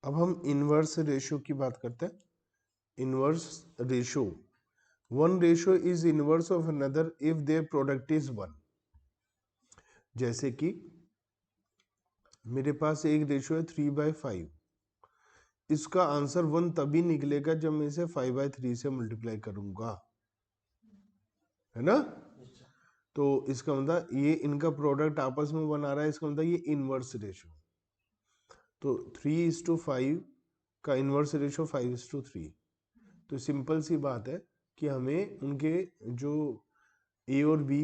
अब हम inverse ratio की बात करते हैं। Inverse ratio, one ratio is inverse of another if their product is one. जैसे कि मेरे पास एक रेशियो है 3/5, इसका आंसर 1 तभी निकलेगा जब मैं इसे 5/3 से मल्टीप्लाई करूंगा, है ना। तो इसका मतलब ये इनका प्रोडक्ट आपस में 1 आ रहा है, इसका मतलब ये इनवर्स रेशियो। तो 3:5 का इनवर्स रेशियो 5:3। तो सिंपल सी बात है कि हमें उनके जो ए और बी,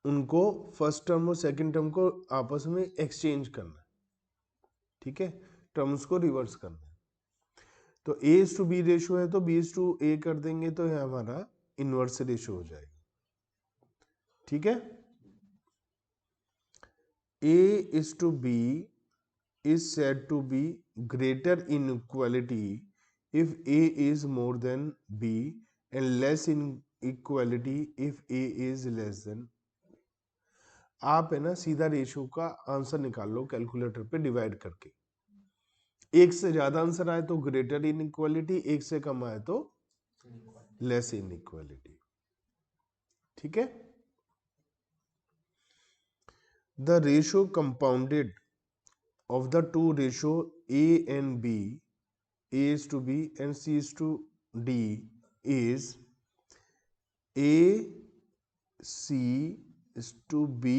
उनको फर्स्ट टर्म और सेकंड टर्म को आपस में एक्सचेंज करना है, ठीक है, टर्म्स को रिवर्स करना है। तो A:B रेशियो है तो B:A कर देंगे तो यह हमारा इनवर्स रेशियो हो जाएगा, ठीक है। A:B is said to be greater inequality if A is more than B and less inequality if A is less than। आप है ना सीधा रेशियो का आंसर निकाल लो कैलकुलेटर पे डिवाइड करके। एक से ज्यादा आंसर आए तो ग्रेटर इनइक्वालिटी, एक से कम आए तो लेस इनइक्वालिटी, ठीक है। The ratio compounded of the two ratio A and B, A is to B and C is to D is A C is to B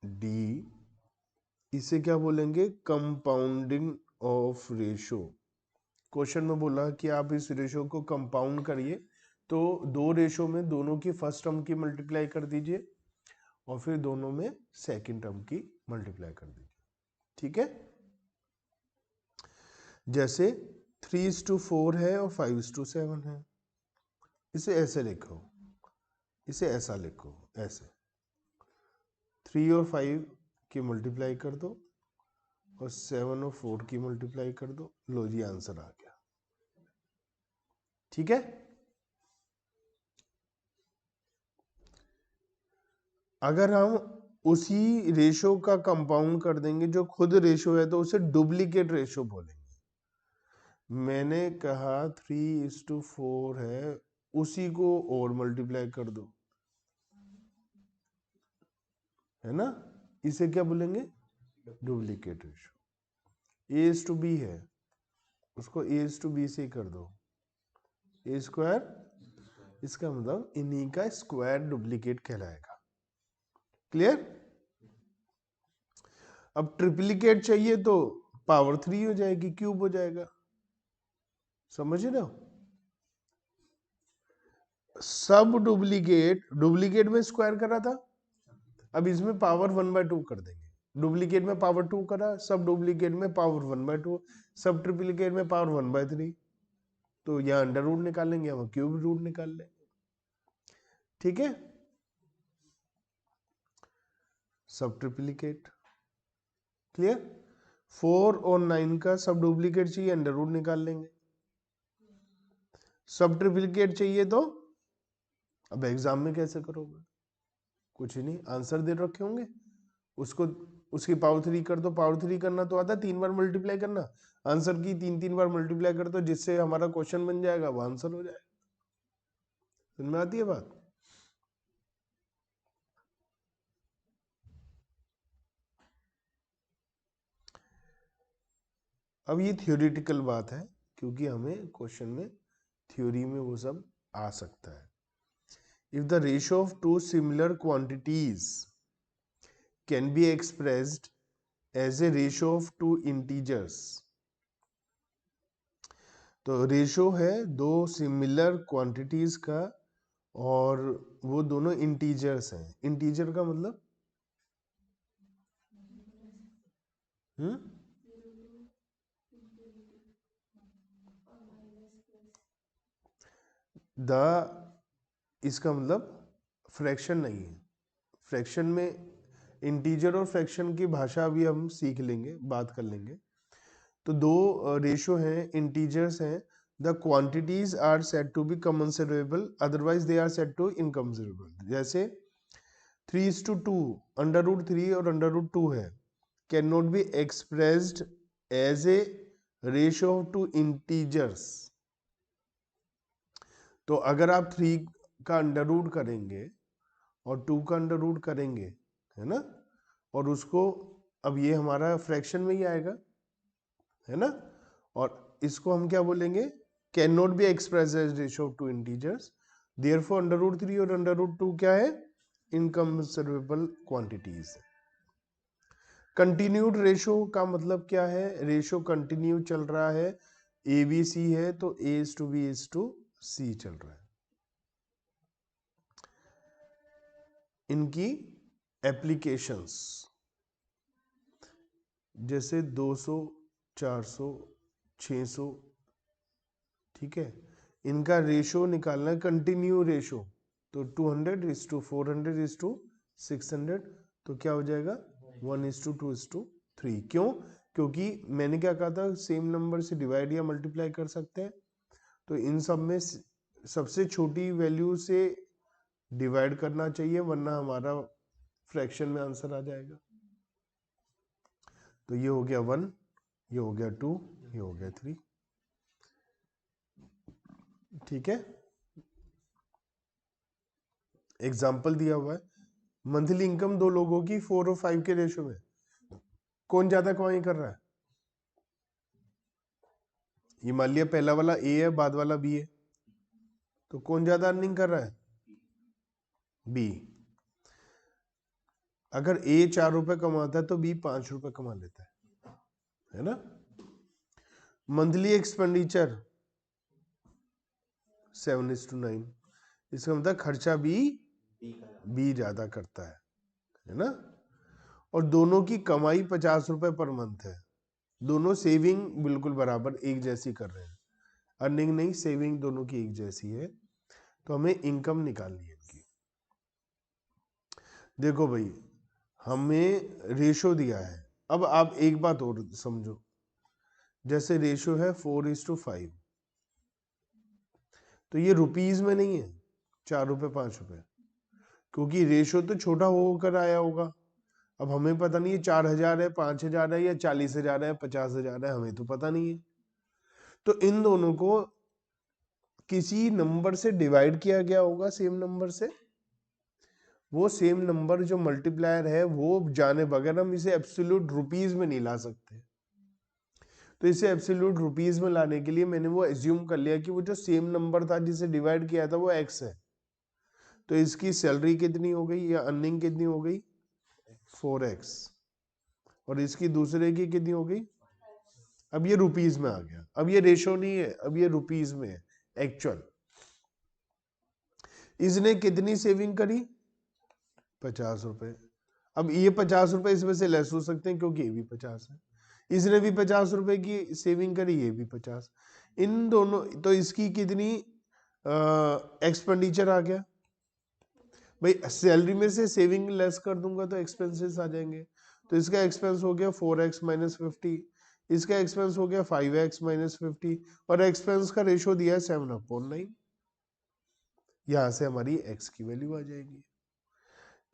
D। इसे क्या बोलेंगे? Compounding of ratio. क्वेश्चन में बोला कि आप इस रेशियो को compound करिए, तो दो रेशियो में दोनों की फर्स्ट टर्म की मल्टीप्लाई कर दीजिए और फिर दोनों में सेकंड टर्म की मल्टीप्लाई कर दीजिए, ठीक है। जैसे 3:4 है और 5:7 है, इसे ऐसे लिखो, इसे ऐसा लिखो, ऐसे 3 और 5 की मल्टीप्लाई कर दो और 7 और 4 की मल्टीप्लाई कर दो, लो जी आंसर आ गया, ठीक है। अगर हम उसी रेशो का कंपाउंड कर देंगे जो खुद रेशो है तो उसे डुप्लीकेट रेशो बोलेंगे। मैंने कहा 3:4 है, उसी को और मल्टीप्लाई कर दो, है ना, इसे क्या बोलेंगे? Duplicate ratio. A:B है, उसको A:B से कर दो, A², इसका मतलब इन्हीं का स्क्वायर डुप्लीकेट कहलाएगा। क्लियर? अब ट्रिप्लीकेट चाहिए तो पावर 3 हो जाएगी, क्यूब हो जाएगा, समझ रहे हो। सब डुप्लीकेट, डुप्लीकेट में स्क्वायर करा था, अब इसमें पावर 1/2 कर देंगे। डुप्लीकेट में पावर 2 करा, सब डुप्लीकेट में पावर 1/2, सब ट्रिप्लीकेट में पावर 1/3। तो यहाँ अंडर रूट निकालेंगे, हम क्यूब रूट निकाल लेंगे, ठीक है। सब ट्रिप्लीकेट, क्लियर। 4 और 9 का सब डुप्लीकेट चाहिए, अंडर रूट निकाल लेंगे। सब ट्रिप्लीकेट चाहिए तो अब एग्जाम में कैसे करोगे? कुछ नहीं, आंसर दे रखे होंगे, उसको उसकी पावर 3 कर दो। पावर 3 करना तो आता है 3 बार मल्टीप्लाई करना, आंसर की 3 बार मल्टीप्लाई कर दो, जिससे हमारा क्वेश्चन बन जाएगा, वो आंसर हो जाएगा। समझ में आती है बात? अब ये थियोरिटिकल बात है, क्योंकि हमें क्वेश्चन में थ्योरी में वो सब आ सकता है। If the ratio of two similar quantities can be expressed as a ratio of two integers. तो रेशियो है दो सिमिलर क्वांटिटीज का और वो दोनों इंटीजर्स हैं। इंटीजर का मतलब द, इसका मतलब फ्रैक्शन नहीं है। फ्रैक्शन में इंटीजर और फ्रैक्शन की भाषा भी हम सीख लेंगे, बात कर लेंगे। तो दो रेशियो हैं, इंटीजर्स हैं, the quantities are said to be commensurable, otherwise they are said to incommensurable. जैसे 3:2 अंडर रूट 3 और अंडर रूट 2 है, can not be expressed as a ratio of two integers. तो अगर आप 3 का अंडर रूट करेंगे और 2 का अंडर रूट करेंगे, है ना, और उसको, अब ये हमारा फ्रैक्शन में ही आएगा, है ना, और इसको हम क्या बोलेंगे, can not be express as ratio of two integers, therefore under root 3 और अंडर रूट 2 क्या है, इनकंसिडरेबल क्वांटिटीज। कंटिन्यूड रेशो का मतलब क्या है, रेशो कंटिन्यू चल रहा है, ए बी सी है तो A is to B is to C चल रहा है। इनकी एप्लीकेशंस जैसे 200, 400, 600, ठीक है, इनका रेशो निकालना है, कंटिन्यू रेशो, तो 200 इज टू 400 इज टू 600, तो क्या हो जाएगा 1:2:3। क्यों, क्योंकि मैंने क्या कहा था, सेम नंबर से डिवाइड या मल्टीप्लाई कर सकते हैं, तो इन सब में सबसे छोटी वैल्यू से डिवाइड करना चाहिए, वरना हमारा फ्रैक्शन में आंसर आ जाएगा। तो ये हो गया 1, ये हो गया 2, ये हो गया 3, ठीक है। एग्जाम्पल दिया हुआ है, मंथली इनकम 2 लोगों की 4 और 5 के रेशो में, कौन ज्यादा कमाई कर रहा है। ये मान लिया पहला वाला ए है, बाद वाला बी है, तो कौन ज्यादा अर्निंग कर रहा है, बी। अगर ए 4 रुपए कमाता है तो बी 5 रुपए कमा लेता है ना। मंथली एक्सपेंडिचर 7:9, इसका मतलब खर्चा बी ज्यादा करता है ना। और दोनों की कमाई 50 रुपए पर मंथ है, दोनों सेविंग बिल्कुल बराबर एक जैसी कर रहे हैं, अर्निंग नहीं, सेविंग दोनों की एक जैसी है, तो हमें इनकम निकालनी है इनकी। देखो भाई, हमें रेशो दिया है, अब आप एक बात और समझो, जैसे रेशो है 4:5, तो ये रुपीज में नहीं है 4 रुपए 5 रुपए, क्योंकि रेशो तो छोटा होकर आया होगा। अब हमें पता नहीं है 4,000 है, 5,000 है, या 40,000 है, 50,000 है, हमें तो पता नहीं है। तो इन दोनों को किसी नंबर से डिवाइड किया गया होगा, सेम नंबर से, वो सेम नंबर जो मल्टीप्लायर है वो जाने बगैर हम इसे एब्सोल्यूट रुपीज में नहीं ला सकते। तो इसे एब्सोल्यूट रुपीज में लाने के लिए मैंने वो एज्यूम कर लिया कि वो जो सेम नंबर था जिसे डिवाइड किया था वो एक्स है, तो इसकी सैलरी कितनी हो गई या अर्निंग कितनी हो गई, 4x, और इसकी दूसरे की कितनी हो गई, अब ये रुपीज में आ गया, अब ये रेशो नहीं है, अब ये रुपीज में है एक्चुअल। इसने कितनी सेविंग करी, 50 रुपए। अब ये 50 रुपए इसमें से लेस हो सकते हैं क्योंकि ये भी 50 है, इसने भी 50 रुपए की सेविंग करी, ये भी 50, इन दोनों, तो इसकी कितनी एक्सपेंडिचर आ गया भाई, सैलरी में से सेविंग लेस कर दूंगा तो एक्सपेंसेस आ जाएंगे, तो इसका एक्सपेंस हो गया 4x - 50, इसका एक्सपेंस हो गया 5x - 50, और एक्सपेंस का रेशो दिया है 7/9, यहां से हमारी x की वैल्यू आ जाएगी।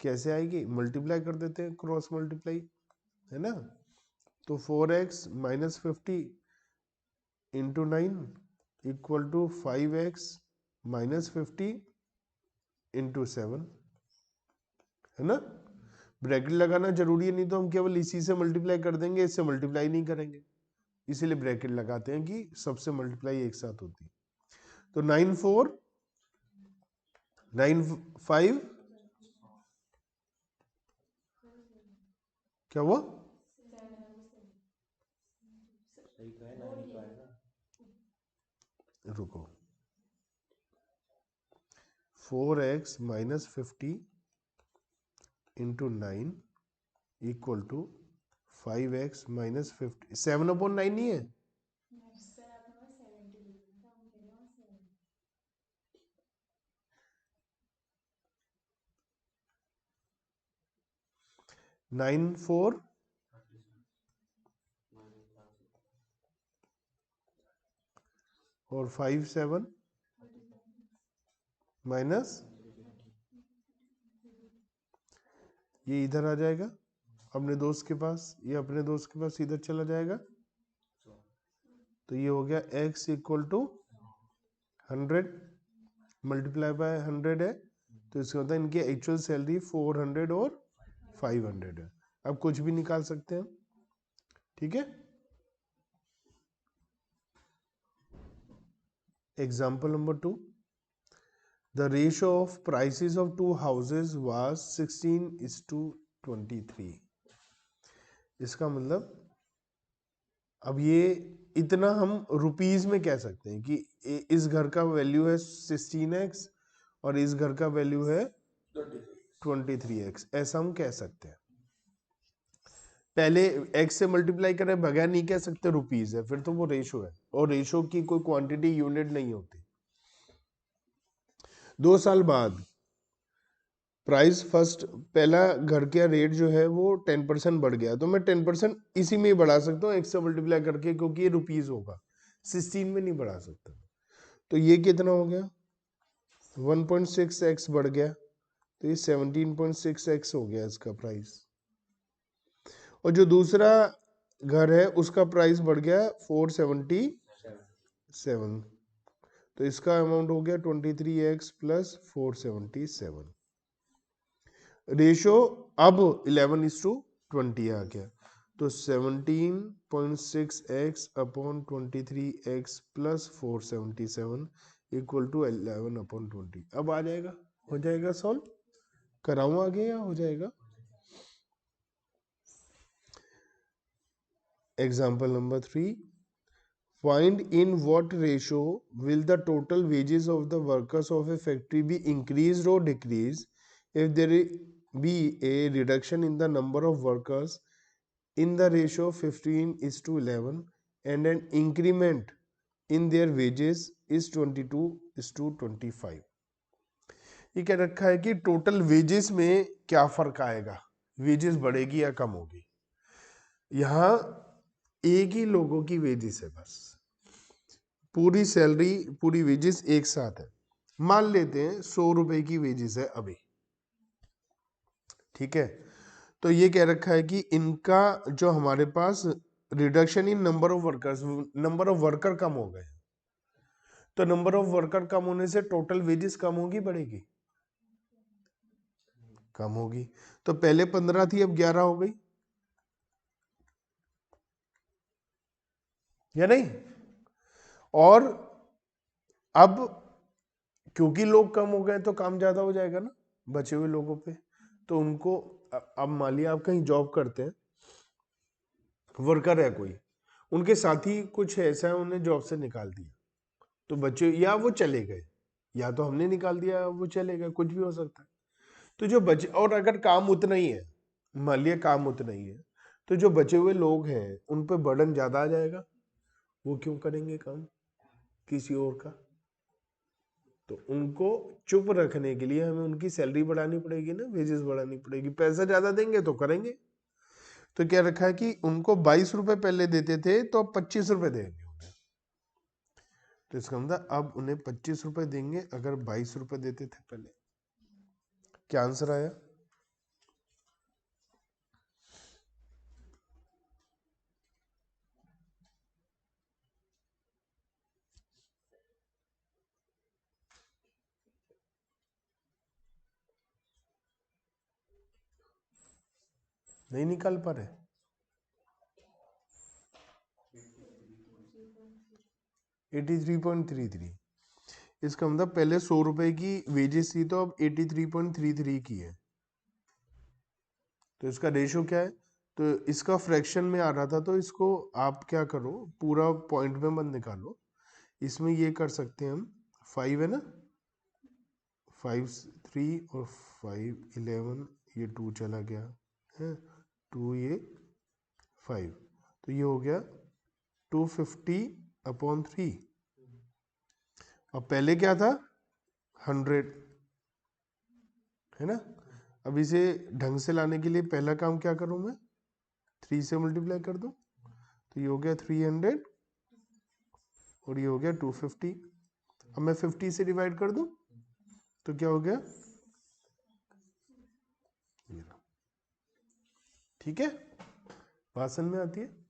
कैसे आएगी, मल्टीप्लाई कर देते हैं, क्रॉस मल्टीप्लाई, है ना, तो 4x - 50 × 9 = 5x - 50 × 7, है ना। ब्रैकेट लगाना जरूरी है, नहीं तो हम केवल इसी से मल्टीप्लाई कर देंगे, इससे मल्टीप्लाई नहीं करेंगे, इसीलिए ब्रैकेट लगाते हैं कि सबसे मल्टीप्लाई एक साथ होती है। तो 9 4 9 5 क्या हुआ, रुको, 4x - 50 × 9 = 5x - 50, 7/9 नहीं है, सर आपने वहाँ 70 लिखा था, हम कह रहे हैं वहाँ 7। 9 4 और 5 7 माइनस, ये इधर आ जाएगा, अपने दोस्त के पास, ये अपने दोस्त के पास इधर चला जाएगा, तो ये हो गया x equal to 100 multiply by 100 है, तो इसका मतलब इनकी एक्चुअल सैलरी 400 और 500 है। अब कुछ भी निकाल सकते हैं, ठीक है। Example number 2, the ratio of prices of to houses was 16:23। इसका मतलब अब ये इतना हम रुपीज में कह सकते हैं कि इस घर का वैल्यू है 16x और इस घर का वैल्यू है 23x, ऐसा हम कह सकते हैं। पहले x से मल्टीप्लाई करें बगैर नहीं कह सकते रुपीज है, फिर तो वो रेशो है, और रेशो की कोई क्वांटिटी यूनिट नहीं होती। 2 साल बाद प्राइस फर्स्ट, पहला घर का रेट जो है वो 10% बढ़ गया, तो मैं 10% इसी में ही बढ़ा सकता हूँ x से मल्टीप्लाई करके, क्योंकि ये रुपीज होगा, 16 में नहीं बढ़ा सकता। तो ये कितना हो गया, 1.6x बढ़ गया, तो ये 17.6x हो गया इसका प्राइस। और जो दूसरा घर है उसका प्राइस बढ़ गया 477, तो इसका अमाउंट हो गया 23x प्लस 477। रेशो अब 11:20 आ गया, तो 17.6x upon 23x plus 477 equal to 11/20। अब आ जाएगा, हो जाएगा सॉल्व, कराऊं आगे या हो जाएगा। Example number 3, find in what ratio will the total wages of the workers of a factory be increased or decreased if there be a reduction in the number of workers in the ratio 15:11 and an increment in their wages is 22:25। ये कह रखा है कि total wages में क्या फर्क आएगा, wages बढ़ेगी या कम होगी। यहाँ एक ही लोगों की वेजेस है, बस पूरी सैलरी पूरी वेजेस एक साथ है। मान लेते हैं 100 रुपए की वेजेस है अभी, ठीक है। तो ये कह रखा है कि इनका जो हमारे पास reduction in number of workers, number of worker कम हो गए, तो नंबर ऑफ वर्कर कम होने से टोटल वेजेस कम होगी बढ़ेगी, कम होगी। तो पहले 15 थी, अब 11 हो गई, या नहीं। और अब क्योंकि लोग कम हो गए तो काम ज्यादा हो जाएगा ना बचे हुए लोगों पे, तो उनको अब मान लिया आप कहीं जॉब करते हैं, वर्कर है कोई, उनके साथी कुछ ऐसा है उन्हें जॉब से निकाल दिया, तो बच्चे या वो चले गए या तो हमने निकाल दिया वो चले गए, कुछ भी हो सकता है। तो जो बचे, और अगर काम उतना ही है, मान लिया काम उतना ही है, तो जो बचे हुए लोग हैं उन पे बर्डन ज्यादा आ जाएगा, वो क्यों करेंगे काम किसी और का। तो उनको चुप रखने के लिए हमें उनकी सैलरी बढ़ानी पड़ेगी ना, वेजेस बढ़ानी पड़ेगी, पैसा ज्यादा देंगे तो करेंगे। तो क्या रखा है कि उनको 22 रुपए पहले देते थे तो अब 25 रुपए देंगे उन्हें, तो इसका मतलब अब उन्हें 25 रुपए देंगे अगर 22 रुपए देते थे पहले। क्या आंसर आया, नहीं निकाल पा रहे। 83.33, इसका मतलब पहले 100 रुपए की वेजेस थी तो अब 83.33 की है, तो इसका रेशियो क्या है, तो इसका फ्रैक्शन में आ रहा था, तो इसको आप क्या करो, पूरा पॉइंट में मत निकालो, इसमें ये कर सकते हैं हम, 5 है ना, 5 3 और 5 11, ये 2 चला गया है, 2 ये 5, तो ये हो गया 250/3, और पहले क्या था 100, है ना। अब इसे ढंग से लाने के लिए पहला काम क्या करूं मैं, 3 से मल्टीप्लाई कर दूं, तो ये हो गया 300 और ये हो गया 250। अब मैं 50 से डिवाइड कर दूं तो क्या हो गया, ठीक है, बात समझ में आती है।